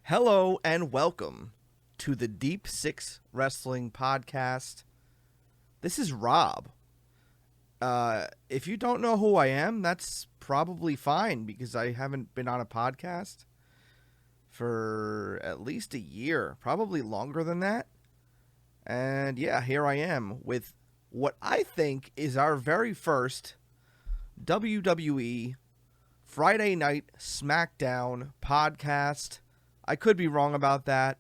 Hello and welcome to the Deep Six Wrestling Podcast. This is Rob. If you don't know who I am, that's probably fine because I haven't been on a podcast for at least a year, probably longer than that. And yeah, here I am with what I think is our very first WWE Friday Night Smackdown podcast. I could be wrong about that,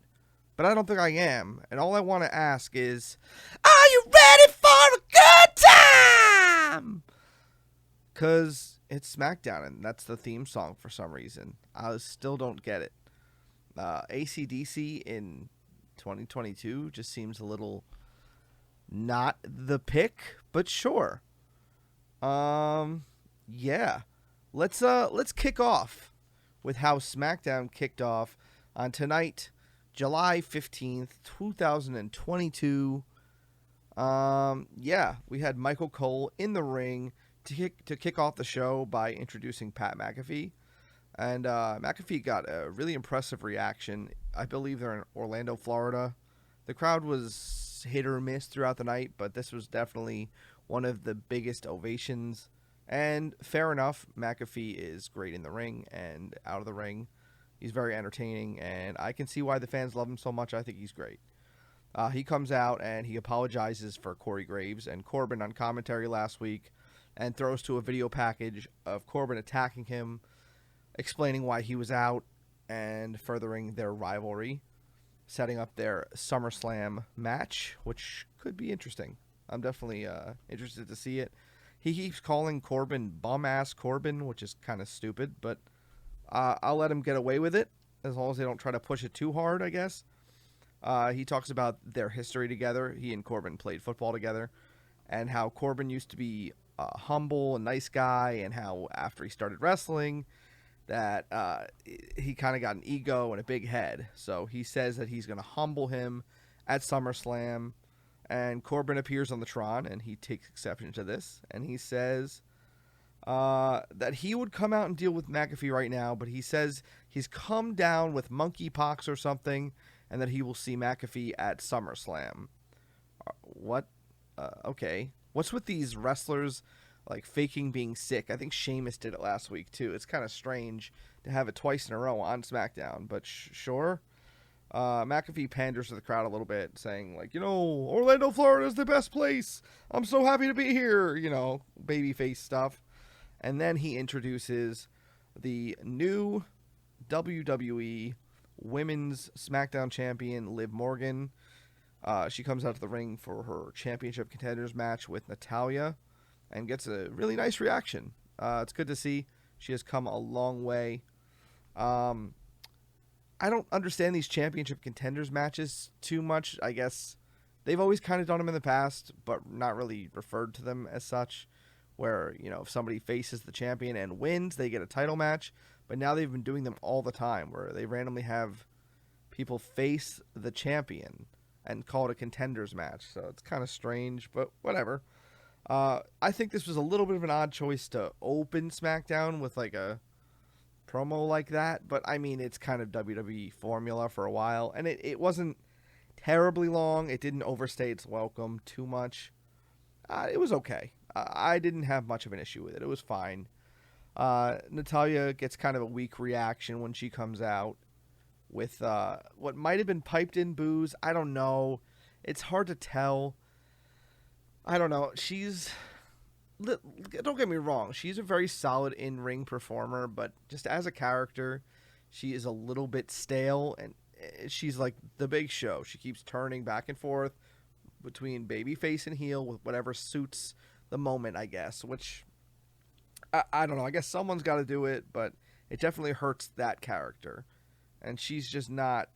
but I don't think I am. And all I want to ask is, are you ready for a good time? Because it's Smackdown, and that's the theme song for some reason. I still don't get it. AC/DC in 2022 just seems a little not the pick, but sure. Yeah. Let's kick off with how SmackDown kicked off on tonight, July 15th, 2022. Yeah, we had Michael Cole in the ring to kick off the show by introducing Pat McAfee. And McAfee got a really impressive reaction. I believe they're in Orlando, Florida. The crowd was hit or miss throughout the night, but this was definitely one of the biggest ovations. And fair enough, McAfee is great in the ring and out of the ring. He's very entertaining, and I can see why the fans love him so much. I think he's great. He comes out, and he apologizes for Corey Graves and Corbin on commentary last week and throws to a video package of Corbin attacking him, explaining why he was out, and furthering their rivalry, setting up their SummerSlam match, which could be interesting. I'm definitely interested to see it. He keeps calling Corbin bum-ass Corbin, which is kind of stupid, but I'll let him get away with it as long as they don't try to push it too hard, I guess. He talks about their history together. He and Corbin played football together, and how Corbin used to be a humble and nice guy, and how after he started wrestling that he kind of got an ego and a big head. So he says that he's going to humble him at SummerSlam. And Corbin appears on the Tron, and he takes exception to this. And he says that he would come out and deal with McAfee right now, but he says he's come down with monkeypox or something, and that he will see McAfee at SummerSlam. What? Okay. What's with these wrestlers, like, faking being sick? I think Sheamus did it last week, too. It's kind of strange to have it twice in a row on SmackDown, but sure. McAfee panders to the crowd a little bit, saying, like, Orlando, Florida is the best place. I'm so happy to be here, babyface stuff. And then he introduces the new WWE Women's SmackDown Champion, Liv Morgan. She comes out to the ring for her championship contenders match with Natalya and gets a really nice reaction. It's good to see. She has come a long way. I don't understand these championship contenders matches too much. I guess they've always kind of done them in the past, but not really referred to them as such, where, if somebody faces the champion and wins, they get a title match. But now they've been doing them all the time, where they randomly have people face the champion and call it a contenders match. So it's kind of strange, but whatever. I think this was a little bit of an odd choice to open SmackDown with like a promo like that, but I mean, it's kind of WWE formula for a while, and it wasn't terribly long. It didn't overstay its welcome too much. It was okay. I didn't have much of an issue with it. It was fine. Natalya gets kind of a weak reaction when she comes out with what might have been piped in boos. I don't know. It's hard to tell. I don't know. Don't get me wrong, she's a very solid in-ring performer, but just as a character, she is a little bit stale, and she's like the Big Show. She keeps turning back and forth between babyface and heel with whatever suits the moment, I guess, which, I don't know. I guess someone's got to do it, but it definitely hurts that character, and she's just not.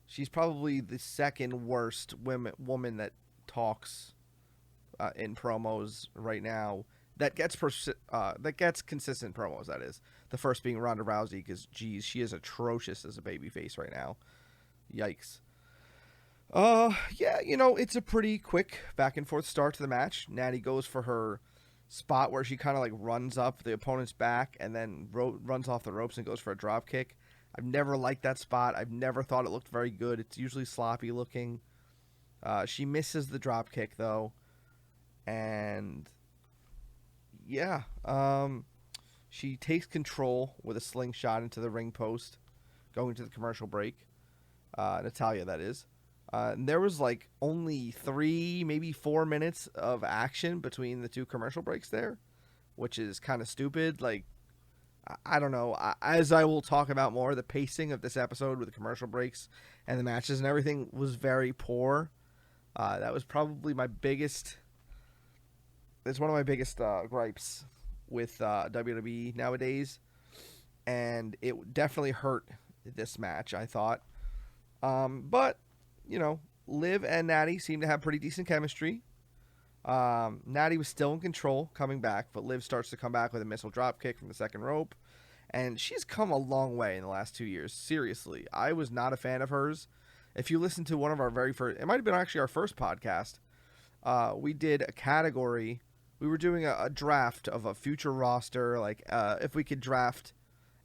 She's probably the second worst woman that talks in promos right now that gets consistent promos. That is, the first being Ronda Rousey, because geez, she is atrocious as a babyface right now. Yikes. Yeah, it's a pretty quick back and forth start to the match. Natty goes for her spot where she kind of like runs up the opponent's back and then runs off the ropes and goes for a drop kick. I've never liked that spot. I've never thought it looked very good. It's usually sloppy looking. She misses the drop kick though. And yeah, she takes control with a slingshot into the ring post, going to the commercial break. Natalya, that is. And there was like only 3, maybe 4 minutes of action between the two commercial breaks there, which is kind of stupid. Like, I don't know. As I will talk about more, the pacing of this episode with the commercial breaks and the matches and everything was very poor. That was probably my biggest. It's one of my biggest gripes with WWE nowadays, and it definitely hurt this match, I thought. But, Liv and Natty seem to have pretty decent chemistry. Natty was still in control coming back, but Liv starts to come back with a missile drop kick from the second rope, and she's come a long way in the last 2 years. Seriously, I was not a fan of hers. If you listen to one of our very first, it might have been actually our first podcast, we did a category. We were doing a draft of a future roster, like if we could draft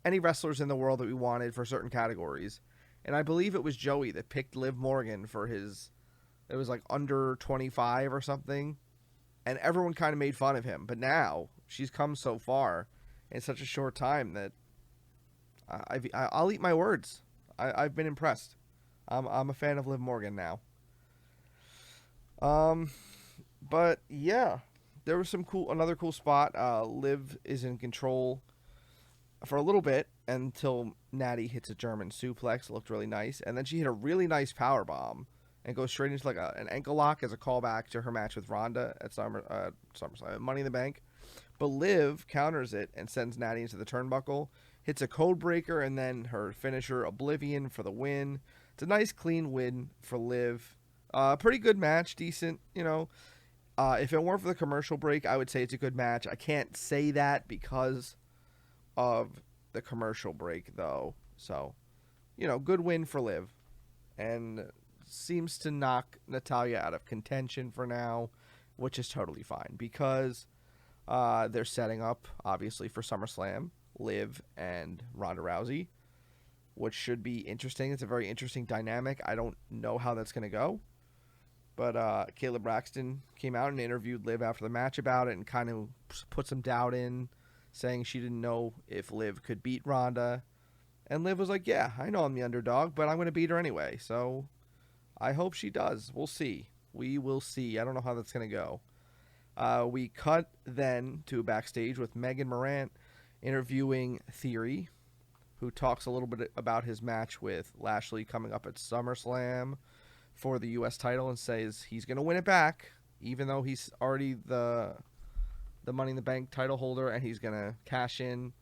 any wrestlers in the world that we wanted for certain categories. And I believe it was Joey that picked Liv Morgan for it was like under 25 or something. And everyone kind of made fun of him. But now she's come so far in such a short time that I'll eat my words. I've been impressed. I'm a fan of Liv Morgan now. But yeah. There was another cool spot. Liv is in control for a little bit until Natty hits a German suplex. It looked really nice. And then she hit a really nice power bomb and goes straight into like an ankle lock as a callback to her match with Ronda at SummerSlam, Money in the Bank. But Liv counters it and sends Natty into the turnbuckle, hits a code breaker, and then her finisher, Oblivion, for the win. It's a nice, clean win for Liv. Pretty good match, decent, if it weren't for the commercial break, I would say it's a good match. I can't say that because of the commercial break, though. So, good win for Liv. And seems to knock Natalya out of contention for now, which is totally fine because they're setting up, obviously, for SummerSlam, Liv and Ronda Rousey, which should be interesting. It's a very interesting dynamic. I don't know how that's going to go. But Kayla Braxton came out and interviewed Liv after the match about it and kind of put some doubt in, saying she didn't know if Liv could beat Ronda. And Liv was like, yeah, I know I'm the underdog, but I'm going to beat her anyway. So I hope she does. We'll see. We will see. I don't know how that's going to go. We cut then to backstage with Megan Morant interviewing Theory, who talks a little bit about his match with Lashley coming up at SummerSlam for the U.S. title and says he's going to win it back, even though he's already the Money in the Bank title holder, and he's going to cash in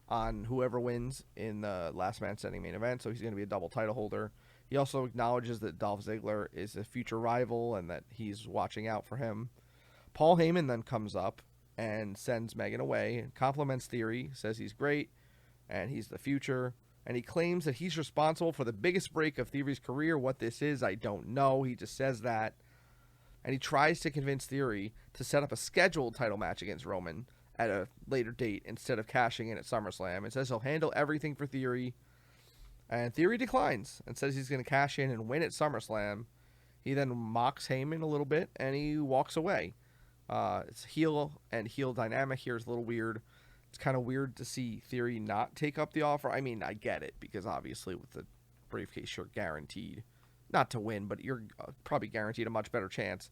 on whoever wins in the last man standing main event, so he's going to be a double title holder. He also acknowledges that Dolph Ziggler is a future rival and that he's watching out for him. Paul Heyman then comes up and sends Megan away and compliments Theory, says he's great and he's the future. And he claims that he's responsible for the biggest break of Theory's career. What this is, I don't know. He just says that. And he tries to convince Theory to set up a scheduled title match against Roman at a later date instead of cashing in at SummerSlam. It says he'll handle everything for Theory, and Theory declines and says he's going to cash in and win at SummerSlam. He then mocks Heyman a little bit, and he walks away. It's heel and heel dynamic here is a little weird. It's kind of weird to see Theory not take up the offer. I mean, I get it, because obviously with the briefcase, you're guaranteed not to win, but you're probably guaranteed a much better chance.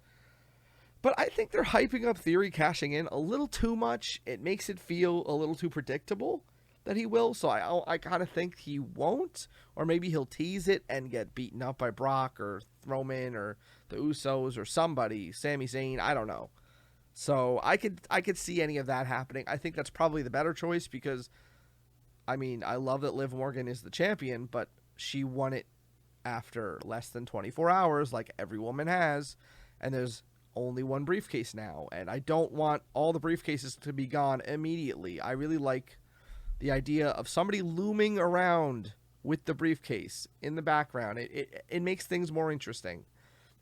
But I think they're hyping up Theory cashing in a little too much. It makes it feel a little too predictable that he will, so I kind of think he won't, or maybe he'll tease it and get beaten up by Brock or Strowman or the Usos or somebody, Sami Zayn, I don't know. So I could see any of that happening. I think that's probably the better choice, because, I mean, I love that Liv Morgan is the champion, but she won it after less than 24 hours, like every woman has, and there's only one briefcase now, and I don't want all the briefcases to be gone immediately. I really like the idea of somebody looming around with the briefcase in the background. It makes things more interesting.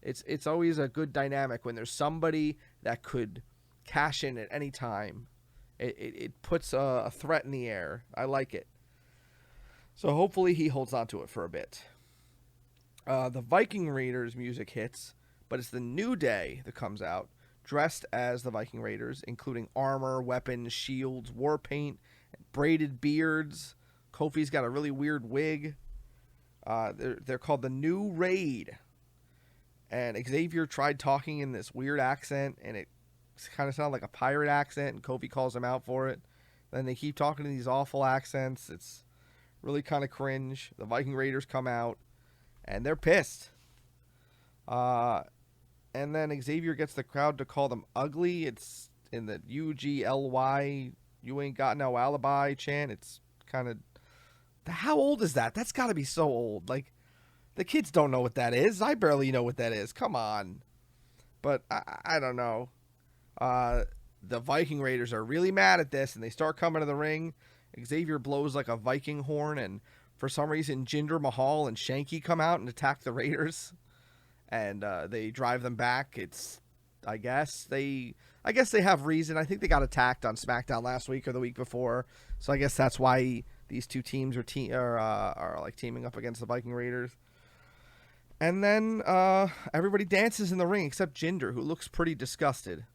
It's always a good dynamic when there's somebody that could cash in at any time. It puts a threat in the air. I like it. So hopefully he holds on to it for a bit. The Viking Raiders music hits, but it's the New Day that comes out, dressed as the Viking Raiders, including armor, weapons, shields, war paint, braided beards. Kofi's got a really weird wig. They're called the New Raid. And Xavier tried talking in this weird accent, and it kind of sounded like a pirate accent, and Kofi calls him out for it. Then they keep talking in these awful accents. It's really kind of cringe. The Viking Raiders come out, and they're pissed. And then Xavier gets the crowd to call them ugly. It's in the UGLY, you ain't got no alibi chant. It's kind of... How old is that? That's got to be so old. Like, the kids don't know what that is. I barely know what that is. Come on. But I don't know. The Viking Raiders are really mad at this, and they start coming to the ring. Xavier blows like a Viking horn, and for some reason, Jinder Mahal and Shanky come out and attack the Raiders. And they drive them back. I guess they have reason. I think they got attacked on SmackDown last week or the week before. So I guess that's why these two teams are like teaming up against the Viking Raiders. And then everybody dances in the ring except Jinder, who looks pretty disgusted.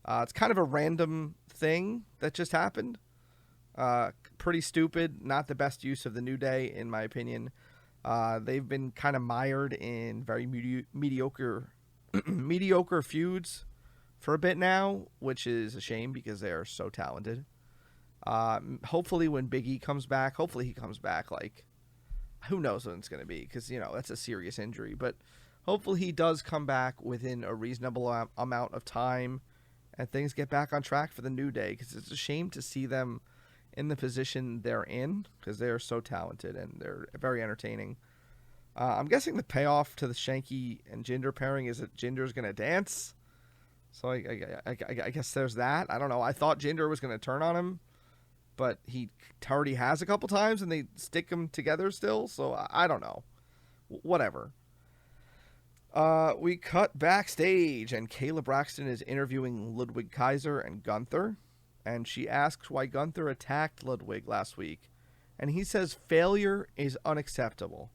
It's kind of a random thing that just happened. Pretty stupid. Not the best use of the New Day, in my opinion. They've been kind of mired in very mediocre feuds for a bit now, which is a shame because they are so talented. Hopefully when Big E comes back, he comes back like, who knows when it's going to be, because, that's a serious injury. But hopefully he does come back within a reasonable amount of time and things get back on track for the New Day, because it's a shame to see them in the position they're in, because they're so talented and they're very entertaining. I'm guessing the payoff to the Shanky and Jinder pairing is that Jinder's going to dance. So I guess there's that. I don't know. I thought Jinder was going to turn on him, but he already has a couple times, and they stick them together still. So I don't know. Whatever. We cut backstage, and Kayla Braxton is interviewing Ludwig Kaiser and Gunther, and she asks why Gunther attacked Ludwig last week, and he says failure is unacceptable,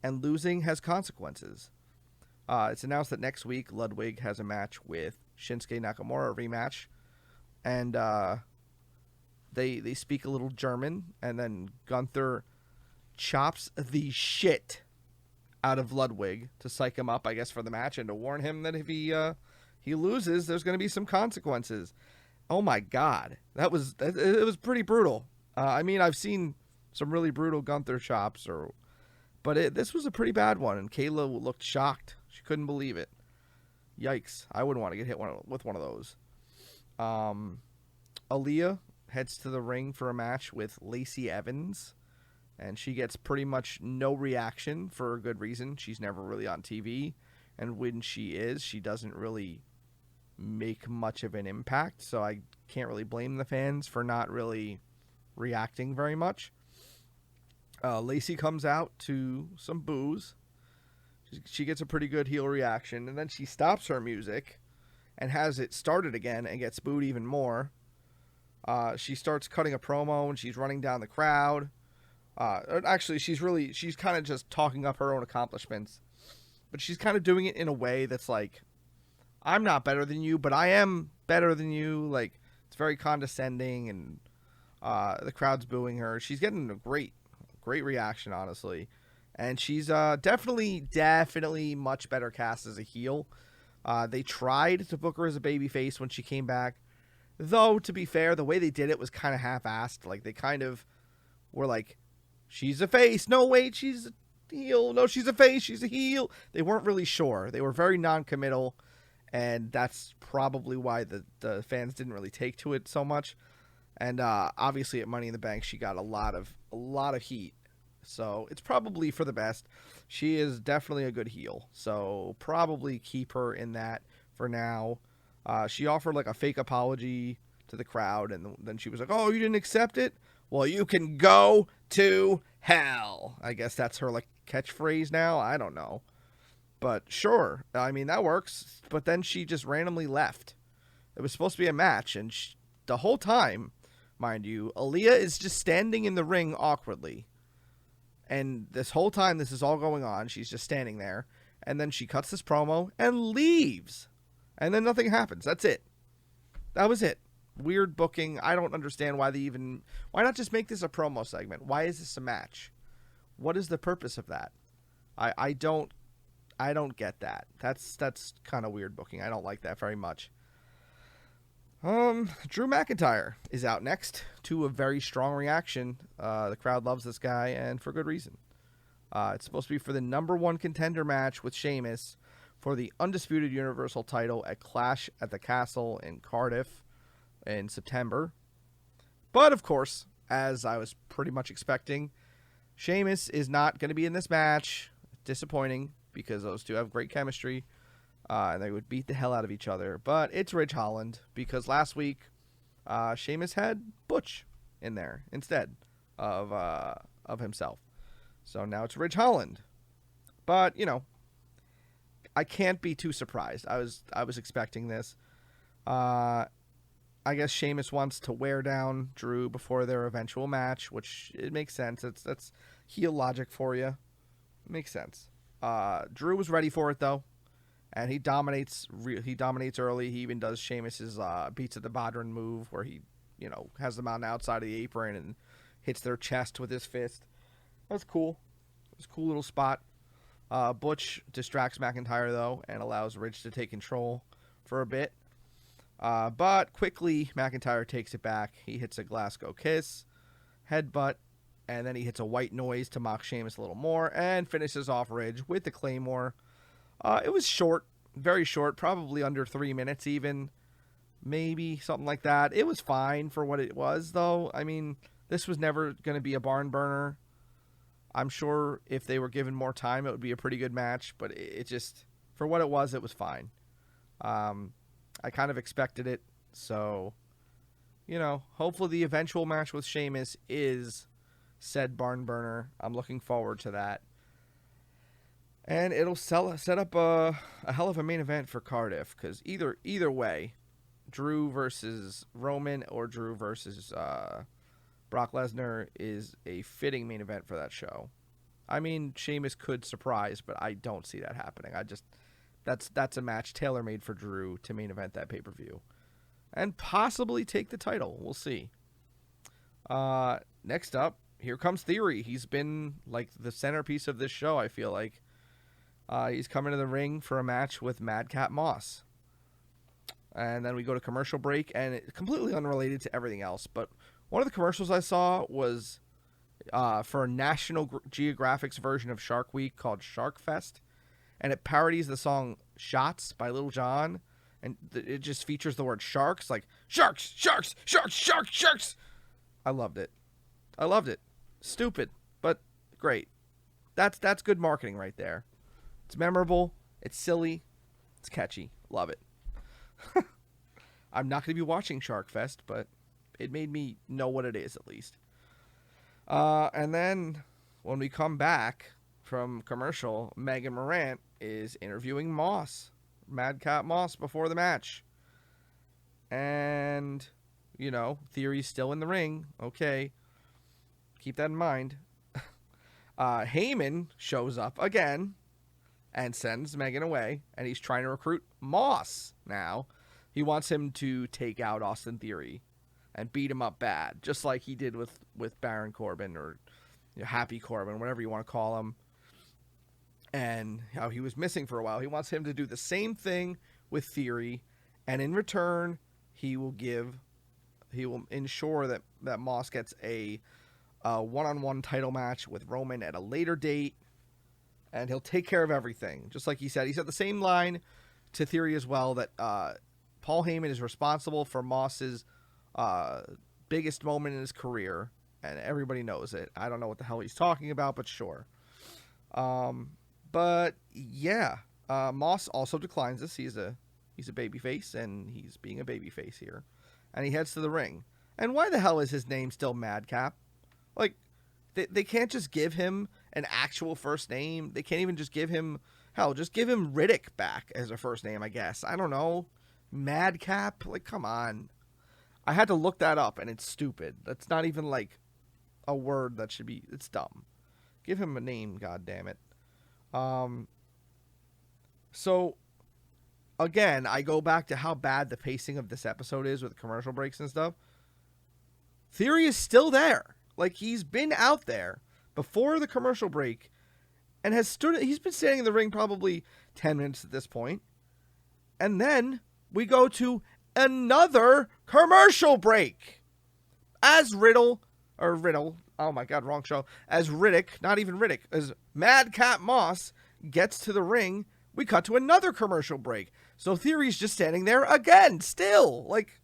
and losing has consequences. It's announced that next week Ludwig has a match with Shinsuke Nakamura, a rematch, and they speak a little German, and then Gunther chops the shit out of Ludwig to psych him up, I guess, for the match, and to warn him that if he loses, there's going to be some consequences. Oh my God, it was pretty brutal. I mean, I've seen some really brutal Gunther chops, but this was a pretty bad one, and Kayla looked shocked. She couldn't believe it. Yikes! I wouldn't want to get hit with one of those. Aaliyah heads to the ring for a match with Lacey Evans, and she gets pretty much no reaction for a good reason. She's never really on TV, and when she is, she doesn't really make much of an impact, so I can't really blame the fans for not really reacting very much. Lacey comes out to some boos. She gets a pretty good heel reaction, and then she stops her music and has it started again and gets booed even more. She starts cutting a promo and she's running down the crowd. Actually, she's kind of just talking up her own accomplishments, but she's kind of doing it in a way that's like, I'm not better than you, but I am better than you. Like, it's very condescending, and the crowd's booing her. She's getting a great reaction, honestly. And she's definitely much better cast as a heel. They tried to book her as a babyface when she came back. Though, to be fair, the way they did it was kind of half-assed. Like, they kind of were like, she's a face. No, wait, she's a heel. No, she's a face. She's a heel. They weren't really sure. They were very non-committal. And that's probably why the fans didn't really take to it so much. And obviously at Money in the Bank, she got a lot of heat. So it's probably for the best. She is definitely a good heel. So probably keep her in that for now. She offered like a fake apology to the crowd. And then she was like, oh, you didn't accept it? Well, you can go to hell. I guess that's her like catchphrase now. I don't know. But sure, I mean, that works. But then she just randomly left. It was supposed to be a match. And the whole time, mind you, Aaliyah is just standing in the ring awkwardly. And this whole time this is all going on, she's just standing there. And then she cuts this promo and leaves. And then nothing happens. That's it. That was it. Weird booking. I don't understand why why not just make this a promo segment? Why is this a match? What is the purpose of that? I don't get that. That's kind of weird booking. I don't like that very much. Drew McIntyre is out next to a very strong reaction. The crowd loves this guy, and for good reason. It's supposed to be for the #1 contender match with Sheamus for the undisputed Universal title at Clash at the Castle in Cardiff in September. But, of course, as I was pretty much expecting, Sheamus is not going to be in this match. Disappointing, because those two have great chemistry. And they would beat the hell out of each other. But it's Ridge Holland, because last week Sheamus had Butch in there instead of himself. So now it's Ridge Holland. But, you know, I can't be too surprised. I was expecting this. I guess Sheamus wants to wear down Drew before their eventual match, which it makes sense. That's heel logic for you. It makes sense. Drew was ready for it, though. And he dominates early. He even does Sheamus's beats at the Bodhrán move, where he, you know, has them on the outside of the apron and hits their chest with his fist. That's cool. It's a cool little spot. Butch distracts McIntyre, though, and allows Ridge to take control for a bit. But quickly, McIntyre takes it back. He hits a Glasgow kiss, headbutt, and then he hits a white noise to mock Sheamus a little more, and finishes off Ridge with the Claymore. It was short, very short, probably under 3 minutes even, maybe something like that. It was fine for what it was, though. I mean, this was never going to be a barn burner. I'm sure if they were given more time, it would be a pretty good match, but it just, for what it was fine. I kind of expected it, so, you know, hopefully the eventual match with Sheamus is said barn burner. I'm looking forward to that. And it'll set up a hell of a main event for Cardiff, because either way, Drew versus Roman or Drew versus Brock Lesnar is a fitting main event for that show. I mean, Sheamus could surprise, but I don't see that happening. That's a match tailor-made for Drew to main event that pay-per-view. And possibly take the title. We'll see. Next up, here comes Theory. He's been like the centerpiece of this show, I feel like. He's coming to the ring for a match with Madcap Moss. And then we go to commercial break, and it's completely unrelated to everything else. But one of the commercials I saw was for a National Geographic's version of Shark Week called Shark Fest. And it parodies the song Shots by Lil Jon. And it just features the word sharks, like sharks, sharks, sharks, sharks, sharks. I loved it. Stupid, but great. That's good marketing right there. It's memorable. It's silly. It's catchy. Love it. I'm not going to be watching Shark Fest, but it made me know what it is at least. And then when we come back from commercial, Megan Morant is interviewing Madcap Moss, before the match. And, Theory's still in the ring. Okay. Keep that in mind. Heyman shows up again and sends Megan away, and he's trying to recruit Moss now. He wants him to take out Austin Theory and beat him up bad, just like he did with Baron Corbin or Happy Corbin, whatever you want to call him, and how he was missing for a while. He wants him to do the same thing with Theory, and in return, he will ensure that Moss gets a one-on-one title match with Roman at a later date, and he'll take care of everything. Just like he said the same line to Theory as well, that Paul Heyman is responsible for Moss's biggest moment in his career, and everybody knows it. I don't know what the hell he's talking about, but sure. But yeah, Moss also declines this. He's a babyface, and he's being a babyface here, and he heads to the ring. And why the hell is his name still Madcap? Like, they can't just give him an actual first name. They can't even just give him, just give him Riddick back as a first name, I guess. I don't know. Madcap? Like, come on. I had to look that up, and it's stupid. That's not even, like, a word that should be... It's dumb. Give him a name, goddammit. So, again, I go back to how bad the pacing of this episode is with commercial breaks and stuff. Theory is still there. Like, he's been out there before the commercial break and he's been standing in the ring probably 10 minutes at this point. And then we go to another commercial break. As Riddle, oh my God, wrong show. As Riddick, not even Riddick, as Madcap Moss gets to the ring, we cut to another commercial break. So Theory's just standing there again, still. Like,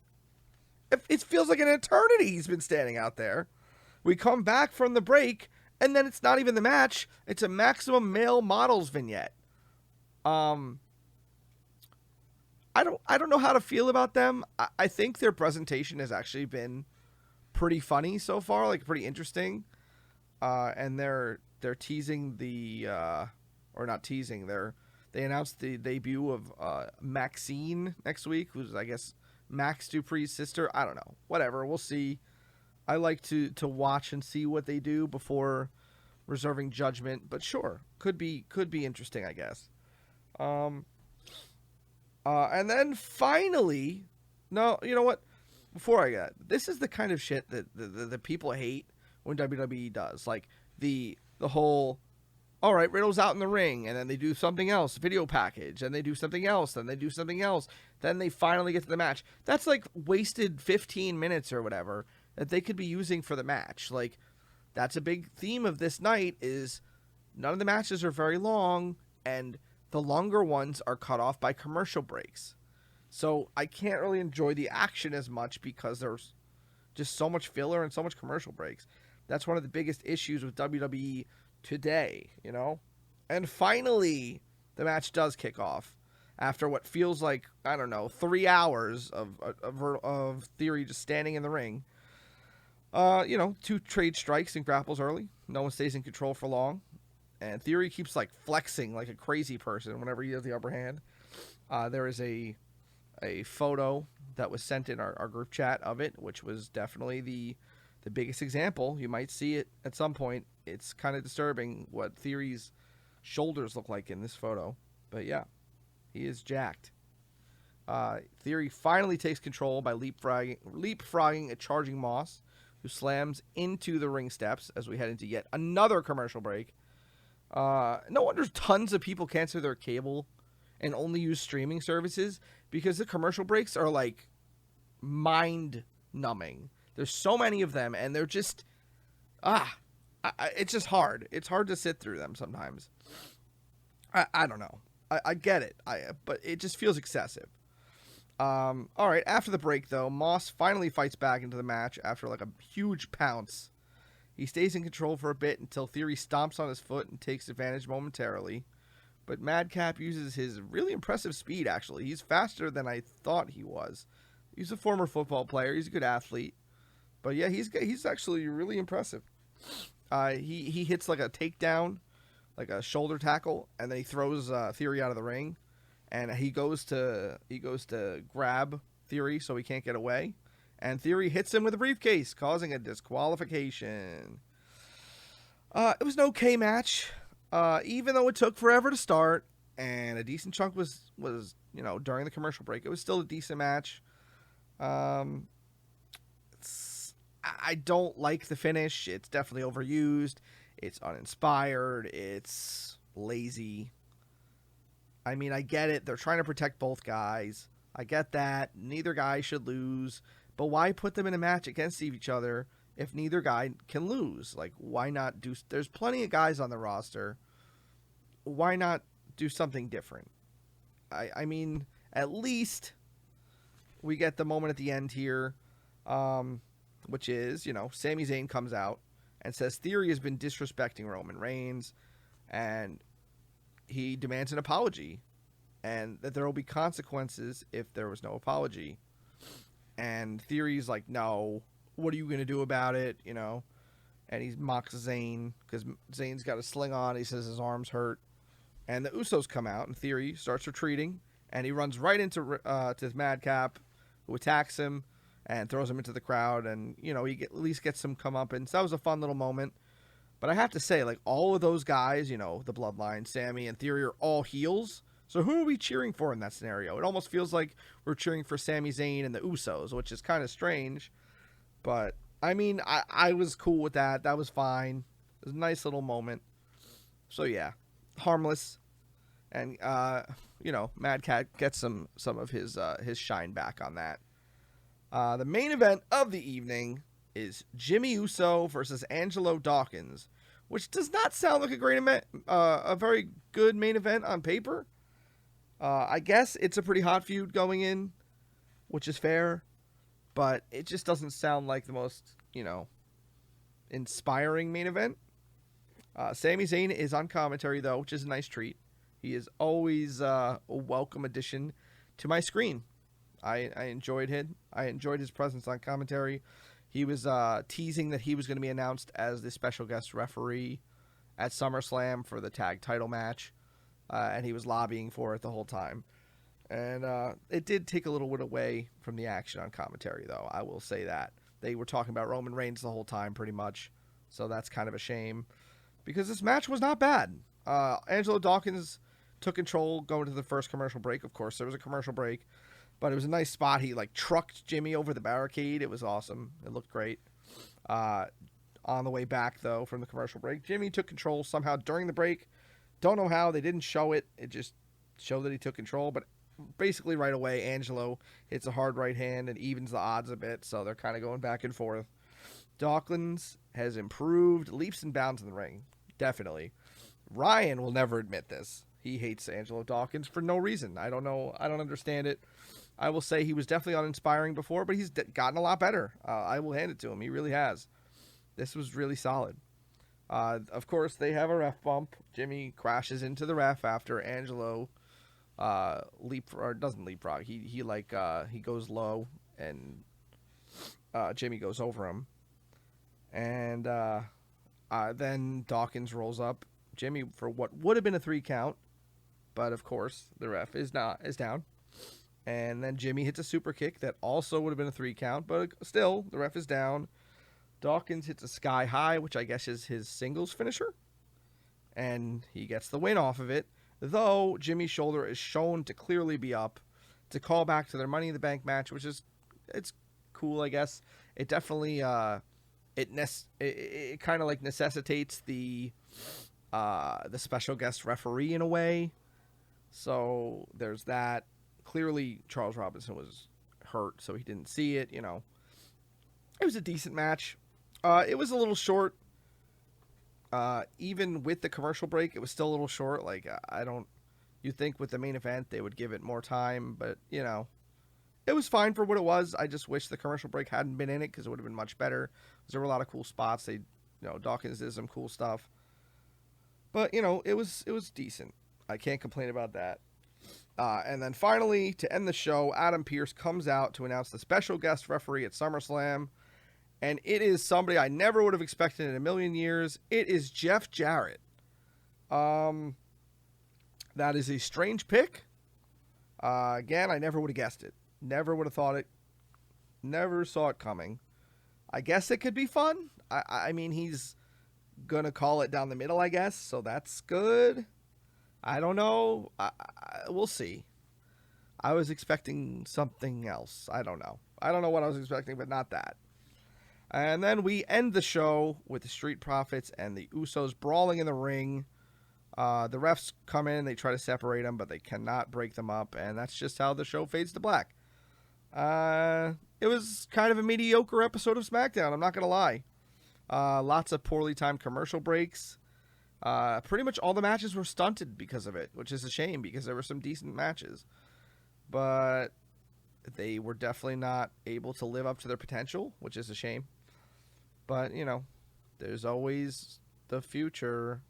it feels like an eternity he's been standing out there. We come back from the break, and then it's not even the match. It's a Maximum Male Models vignette. I don't know how to feel about them. I think their presentation has actually been pretty funny so far, like pretty interesting. And they're teasing or not teasing. They announced the debut of Maxine next week, who's I guess Max Dupree's sister. I don't know. Whatever. We'll see. I like to watch and see what they do before reserving judgment, but sure, could be interesting, I guess. And then finally, no, you know what? Before I get, this is the kind of shit that the people hate when WWE does, like the whole, all right, Riddle's out in the ring, and then they do something else, video package, and they do something else, then they do something else, then they finally get to the match. That's like wasted 15 minutes or whatever that they could be using for the match. Like, that's a big theme of this night, is none of the matches are very long, and the longer ones are cut off by commercial breaks. So I can't really enjoy the action as much because there's just so much filler and so much commercial breaks. That's one of the biggest issues with WWE today, you know? And finally, the match does kick off after what feels like, 3 hours of Theory just standing in the ring. 2 trade strikes and grapples early. No one stays in control for long. And Theory keeps, flexing like a crazy person whenever he has the upper hand. There is a photo that was sent in our group chat of it, which was definitely the biggest example. You might see it at some point. It's kind of disturbing what Theory's shoulders look like in this photo. But yeah, he is jacked. Theory finally takes control by leapfrogging a charging Moss, who slams into the ring steps as we head into yet another commercial break. No wonder tons of people cancel their cable and only use streaming services, because the commercial breaks are mind-numbing. There's so many of them, and they're just it's just hard. It's hard to sit through them sometimes. I don't know. I get it. But it just feels excessive. All right. After the break, though, Moss finally fights back into the match after a huge pounce. He stays in control for a bit until Theory stomps on his foot and takes advantage momentarily. But Madcap uses his really impressive speed, actually. He's faster than I thought he was. He's a former football player. He's a good athlete. But yeah, he's actually really impressive. He hits a takedown, like a shoulder tackle, and then he throws Theory out of the ring. And he goes to grab Theory so he can't get away. and Theory hits him with a briefcase, causing a disqualification. It was an okay match, even though it took forever to start, and a decent chunk was during the commercial break. It was still a decent match. I don't like the finish. It's definitely overused. It's uninspired. It's lazy. I mean, I get it. They're trying to protect both guys. I get that. Neither guy should lose. But why put them in a match against each other if neither guy can lose? Like, why not do... There's plenty of guys on the roster. Why not do something different? I mean, at least we get the moment at the end here, which is, Sami Zayn comes out and says Theory has been disrespecting Roman Reigns, and he demands an apology, and that there will be consequences if there was no apology. And Theory's like, no, what are you going to do about it, And he mocks Zayn, because Zayn's got a sling on. He says his arm's hurt. And the Usos come out, and Theory starts retreating, and he runs right into to Madcap, who attacks him and throws him into the crowd, and, he at least gets some comeuppance. That was a fun little moment. But I have to say, like, all of those guys, the Bloodline, Sami, and Theory are all heels. So who are we cheering for in that scenario? It almost feels like we're cheering for Sami Zayn and the Usos, which is kind of strange. But, I mean, I was cool with that. That was fine. It was a nice little moment. So, yeah, harmless. And, Madcap gets some of his shine back on that. The main event of the evening is Jimmy Uso versus Angelo Dawkins, which does not sound like a very good main event on paper. I guess it's a pretty hot feud going in, which is fair, but it just doesn't sound like the most, inspiring main event. Sami Zayn is on commentary, though, which is a nice treat. He is always a welcome addition to my screen. I enjoyed him. I enjoyed his presence on commentary. He was teasing that he was going to be announced as the special guest referee at SummerSlam for the tag title match, and he was lobbying for it the whole time. And it did take a little bit away from the action on commentary, though. I will say that. They were talking about Roman Reigns the whole time, pretty much, so that's kind of a shame, because this match was not bad. Angelo Dawkins took control going to the first commercial break. Of course, there was a commercial break. But it was a nice spot. He, trucked Jimmy over the barricade. It was awesome. It looked great. On the way back, though, from the commercial break, Jimmy took control somehow during the break. Don't know how. They didn't show it. It just showed that he took control. But basically right away, Angelo hits a hard right hand and evens the odds a bit. So they're kind of going back and forth. Dawkins has improved leaps and bounds in the ring. Definitely. Ryan will never admit this. He hates Angelo Dawkins for no reason. I don't know. I don't understand it. I will say he was definitely uninspiring before, but he's gotten a lot better. I will hand it to him. He really has. This was really solid. Of course, they have a ref bump. Jimmy crashes into the ref after Angelo doesn't leapfrog. He goes low, and Jimmy goes over him. And then Dawkins rolls up Jimmy for what would have been a 3 count, but of course the ref is down. And then Jimmy hits a super kick that also would have been a 3 count, but still, the ref is down. Dawkins hits a sky high, which I guess is his singles finisher. And he gets the win off of it, though Jimmy's shoulder is shown to clearly be up to call back to their Money in the Bank match, which is, it's cool, I guess. It definitely, it kind of necessitates the special guest referee in a way. So there's that. Clearly, Charles Robinson was hurt, so he didn't see it, It was a decent match. It was a little short. Even with the commercial break, it was still a little short. You'd think with the main event they would give it more time, but, it was fine for what it was. I just wish the commercial break hadn't been in it, because it would have been much better. There were a lot of cool spots. Dawkins did some cool stuff. But, it was decent. I can't complain about that. And then finally, to end the show, Adam Pearce comes out to announce the special guest referee at SummerSlam. And it is somebody I never would have expected in a million years. It is Jeff Jarrett. That is a strange pick. Again, I never would have guessed it. Never would have thought it. Never saw it coming. I guess it could be fun. I mean, he's gonna call it down the middle, I guess, so that's good. I don't know. We'll see. I was expecting something else. I don't know. I don't know what I was expecting, but not that. And then we end the show with the Street Profits and the Usos brawling in the ring. The refs come in, they try to separate them, but they cannot break them up, and that's just how the show fades to black. It was kind of a mediocre episode of SmackDown, I'm not going to lie. Lots of poorly timed commercial breaks. Pretty much all the matches were stunted because of it, which is a shame because there were some decent matches. But they were definitely not able to live up to their potential, which is a shame. But, you know, there's always the future.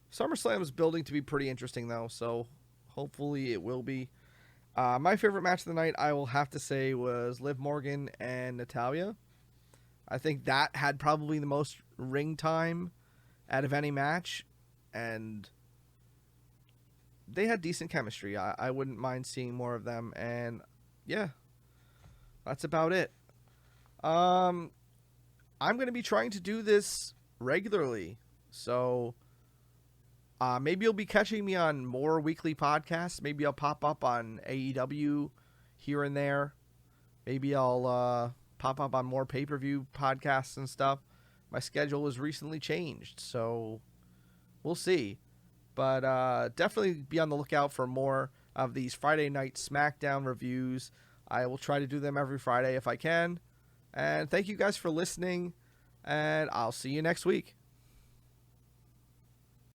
SummerSlam is building to be pretty interesting, though, so hopefully it will be. My favorite match of the night, I will have to say, was Liv Morgan and Natalya. I think that had probably the most ring time out of any match, and they had decent chemistry. I wouldn't mind seeing more of them, and yeah, that's about it. I'm going to be trying to do this regularly, so maybe you'll be catching me on more weekly podcasts. Maybe I'll pop up on AEW here and there. Maybe I'll pop up on more pay-per-view podcasts and stuff. My schedule has recently changed, so we'll see. But definitely be on the lookout for more of these Friday night SmackDown reviews. I will try to do them every Friday if I can. And thank you guys for listening, and I'll see you next week.